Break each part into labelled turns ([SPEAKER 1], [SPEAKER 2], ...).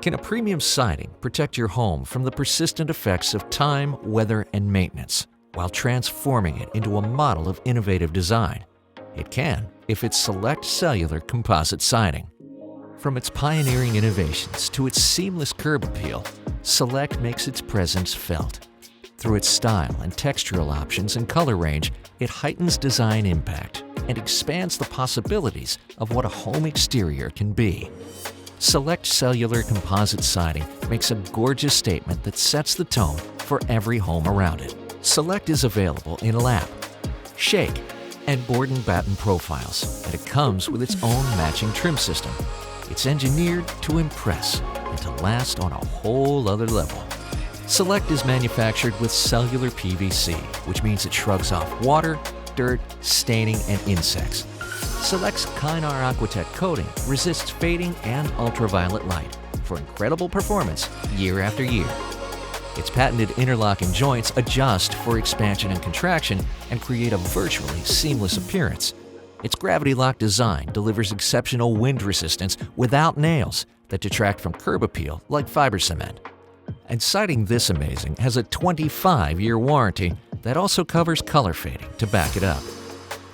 [SPEAKER 1] Can a premium siding protect your home from the persistent effects of time, weather, and maintenance, while transforming it into a model of innovative design? It can if it's Celect Cellular Composite Siding. From its pioneering innovations to its seamless curb appeal, Celect makes its presence felt. Through its style and textural options and color range, it heightens design impact and expands the possibilities of what a home exterior can be. Celect Cellular Composite Siding makes a gorgeous statement that sets the tone for every home around it. Celect is available in lap, shake, and board and batten profiles, and it comes with its own matching trim system. It's engineered to impress and to last on a whole other level. Celect is manufactured with cellular PVC, which means it shrugs off water, dirt, staining, and insects. Select's Kynar Aquatech coating resists fading and ultraviolet light for incredible performance year after year. Its patented interlocking joints adjust for expansion and contraction and create a virtually seamless appearance. Its gravity-lock design delivers exceptional wind resistance without nails that detract from curb appeal like fiber cement. And siding this amazing has a 25-year warranty that also covers color fading to back it up.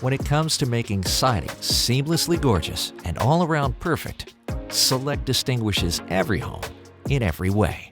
[SPEAKER 1] When it comes to making siding seamlessly gorgeous and all-around perfect, Celect distinguishes every home in every way.